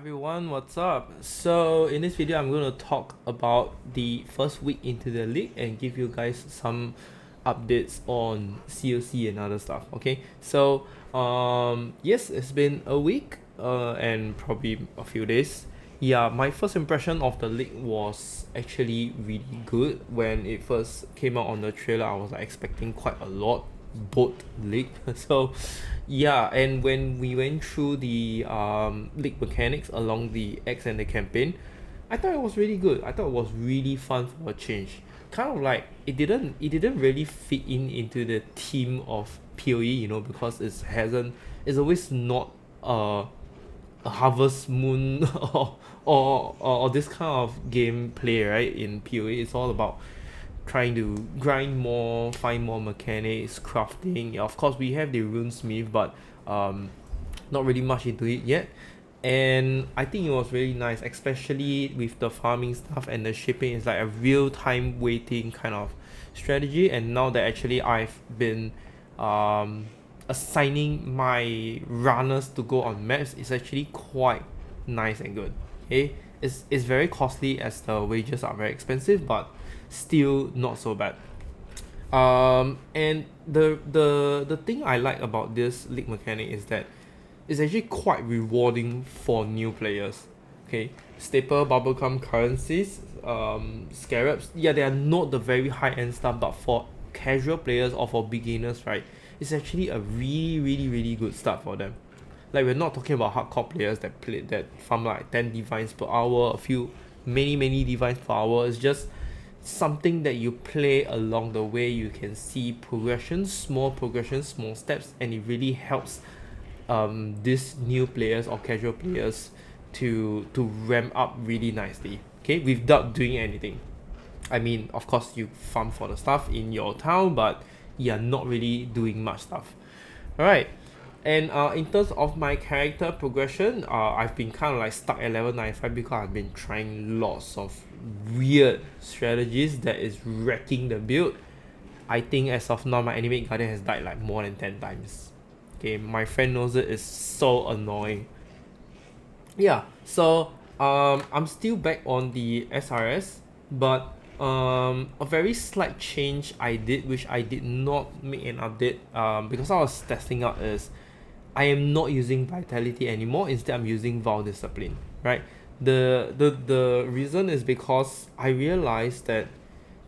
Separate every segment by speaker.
Speaker 1: everyone, what's up? So in this video I'm going to talk about the first week into the league and give you guys some updates on COC and other stuff. Okay, so yes, it's been a week and probably a few days. Yeah, my first impression of the league was actually really good. When it first came out on the trailer, I was like, expecting quite a lot, both league. So yeah, and when we went through the league mechanics along the X and the campaign, I thought it was really good. I thought it was really fun for a change. Kind of like it didn't really fit in into the theme of PoE, because it's always not uh a Harvest Moon or this kind of gameplay, right? In PoE, it's all about trying to grind more, find more mechanics, crafting. Yeah, of course, we have the runesmith, but not really much into it yet. And I think it was really nice, especially with the farming stuff and the shipping. It's like a real time waiting kind of strategy. And now that actually I've been assigning my runners to go on maps, it's actually quite nice and good. Okay, it's very costly as the wages are very expensive, but still not so bad. And the thing I like about this league mechanic is that it's actually quite rewarding for new players. Okay, staple bubblegum currencies, scarabs. Yeah, they are not the very high end stuff, but for casual players or for beginners, right, it's actually a really really really good start for them. Like, we're not talking about hardcore players that farm like 10 divines per hour, a few many divines per hour. It's just something that you play along the way. You can see progressions, small steps, and it really helps these new players or casual players to ramp up really nicely, okay, without doing anything. I mean, of course, you farm for the stuff in your town, but you're not really doing much stuff. All right. And in terms of my character progression, I've been kind of like stuck at level 95 because I've been trying lots of weird strategies that is wrecking the build. I think as of now, my animate guardian has died like more than 10 times. Okay, my friend knows it is so annoying. Yeah, so I'm still back on the SRS, but a very slight change I did, which I did not make an update because I was testing out, is I am not using vitality anymore. Instead, I'm using Val discipline. Right. The reason is because I realized that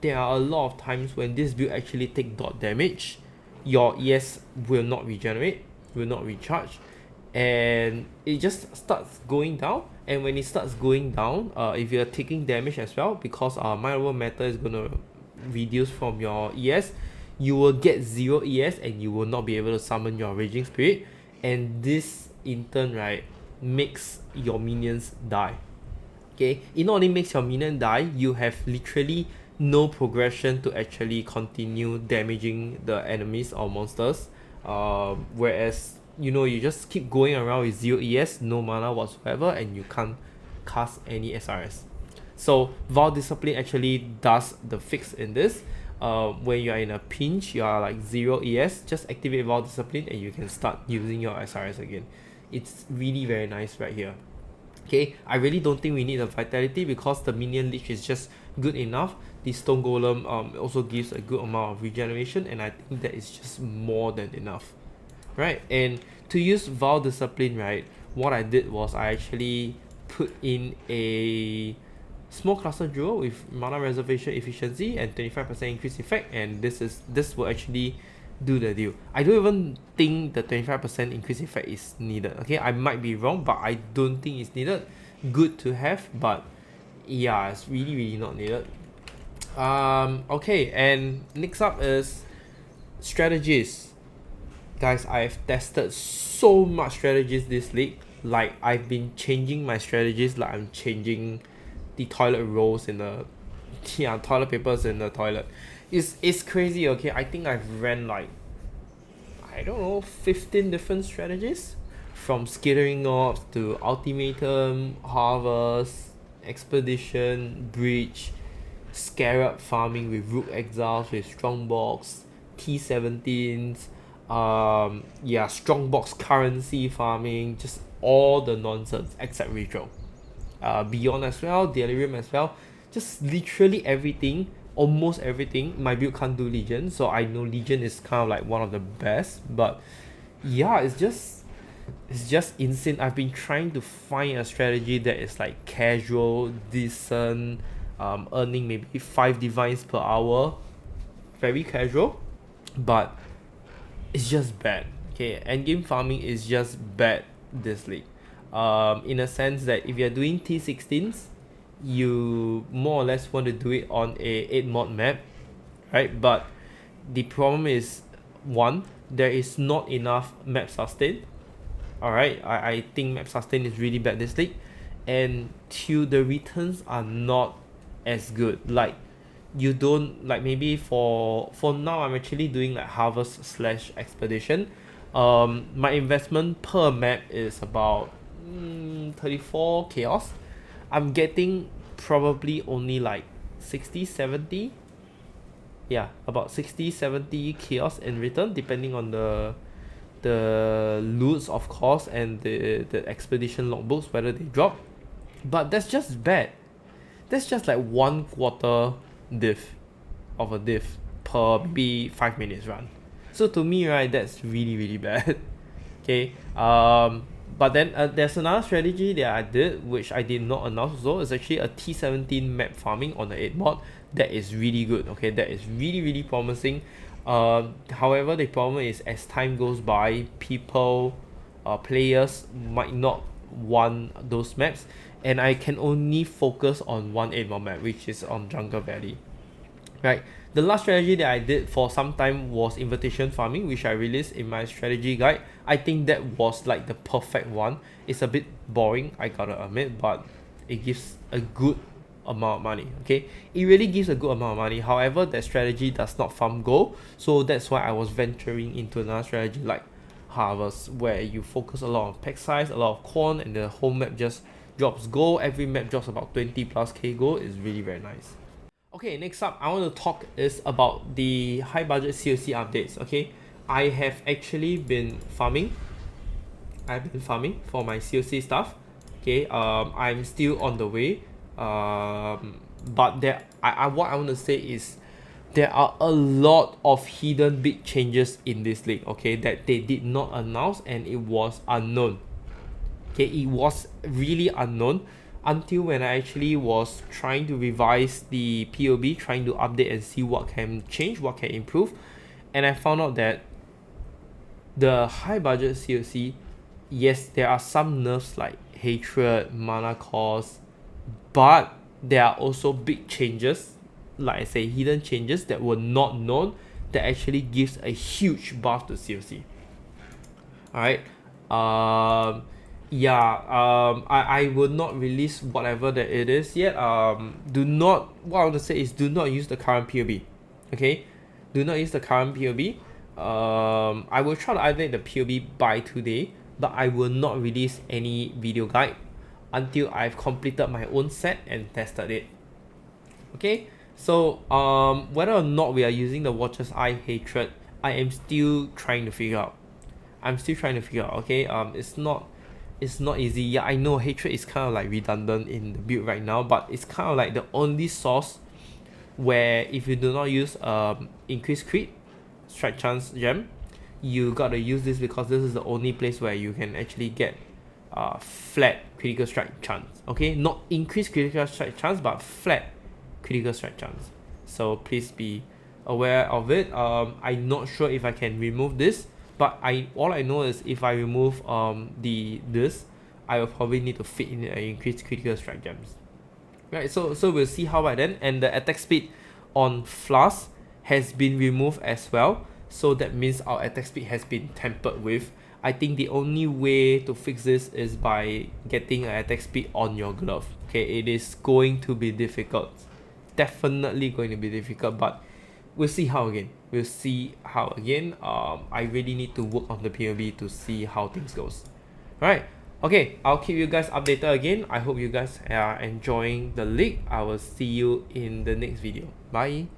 Speaker 1: there are a lot of times when this build actually take dot damage, your ES will not regenerate, will not recharge, and it just starts going down. And when it starts going down, if you're taking damage as well, because mind over matter is gonna reduce from your ES, you will get 0 ES and you will not be able to summon your raging spirit, and this in turn, right, makes your minions die. Okay, it not only makes your minion die, you have literally no progression to actually continue damaging the enemies or monsters. Whereas, you just keep going around with 0 ES, no mana whatsoever, and you can't cast any SRS. So Val Discipline actually does the fix in this. When you are in a pinch, you are like 0 ES, just activate Val Discipline and you can start using your SRS again. It's really very nice right here. Okay, I really don't think we need a vitality because the minion leech is just good enough. The stone golem also gives a good amount of regeneration, and I think that is just more than enough. Right, and to use Val Discipline, right, what I did was I actually put in a small cluster jewel with mana reservation efficiency and 25% increase effect, and this will actually do the deal. I don't even think the 25% increase effect is needed. Okay, I might be wrong, but I don't think it's needed. Good to have, but yeah, it's really really not needed. Okay, and next up is strategies. Guys, I've tested so much strategies this league. Like, I've been changing my strategies, like I'm changing the toilet rolls in the toilet papers in the toilet. It's crazy. Okay, I think I've ran like, I don't know, 15 different strategies, from skittering orbs to ultimatum, harvest, expedition, breach, scarab farming with rook exiles, with strongbox, T17s, strongbox currency farming, just all the nonsense except Rachel. Beyond as well, Delirium as well, just literally everything, almost everything. My build can't do Legion, so I know Legion is kind of like one of the best, but yeah, it's just insane. I've been trying to find a strategy that is like casual, decent, earning maybe 5 divines per hour, very casual, but it's just bad. Okay, endgame farming is just bad this league. In a sense that if you're doing T16s, you more or less want to do it on a 8 mod map, right? But the problem is, one, there is not enough map sustain. Alright, I think map sustain is really bad this league. And two, the returns are not as good. Like, you don't, like, maybe for now I'm actually doing like harvest slash expedition. My investment per map is about 34 chaos. I'm getting probably only like 60-70. Yeah, about 60-70 chaos in return, depending on the loots, of course, and the expedition logbooks, whether they drop. But that's just bad. That's just like 1/4 diff of a diff per maybe 5 minutes run. So to me, right, that's really, really bad. Okay. But then there's another strategy that I did, which I did not announce also. It's actually a T17 map farming on the 8 mod. That is really good. Okay, that is really, really promising. However, the problem is as time goes by, people, players might not want those maps, and I can only focus on one 8 mod map, which is on Jungle Valley. Right. The last strategy that I did for some time was invitation farming, which I released in my strategy guide. I think that was like the perfect one. It's a bit boring, I gotta admit, but it gives a good amount of money. Okay, it really gives a good amount of money. However, that strategy does not farm gold, so that's why I was venturing into another strategy like harvest, where you focus a lot on pack size, a lot of corn, and the whole map just drops gold. Every map drops about 20+ k gold. It's really very nice. Okay, next up I want to talk is about the high budget COC updates. Okay, I have actually been farming. I've been farming for my COC stuff. Okay, I'm still on the way. But what I want to say is there are a lot of hidden big changes in this league. Okay, that they did not announce, and it was unknown. Okay, it was really unknown until when I actually was trying to revise the POB, trying to update and see what can change, what can improve, and I found out that the high budget COC, yes, there are some nerfs like hatred, mana cost, but there are also big changes, like I say, hidden changes that were not known, that actually gives a huge buff to COC. Alright, I will not release whatever that it is yet. What I want to say is do not use the current POB. Okay, do not use the current POB. I will try to update the POB by today, but I will not release any video guide until I've completed my own set and tested it. Okay, so whether or not we are using the Watcher's Eye hatred, I am still trying to figure out. Okay, it's not easy. Yeah, I know hatred is kind of like redundant in the build right now, but it's kind of like the only source where if you do not use increased crit strike chance gem, you gotta use this, because this is the only place where you can actually get flat critical strike chance. Okay, not increased critical strike chance, but flat critical strike chance. So please be aware of it. I'm not sure if I can remove this, but all I know is if I remove this, I will probably need to fit in increased critical strike gems. Right, so we'll see how by then. And the attack speed on Flask has been removed as well, so that means our attack speed has been tampered with. I think the only way to fix this is by getting an attack speed on your glove. Okay, it is going to be difficult, definitely going to be difficult, but we'll see how again. I really need to work on the POB to see how things goes. Alright, okay, I'll keep you guys updated again. I hope you guys are enjoying the league. I will see you in the next video. Bye.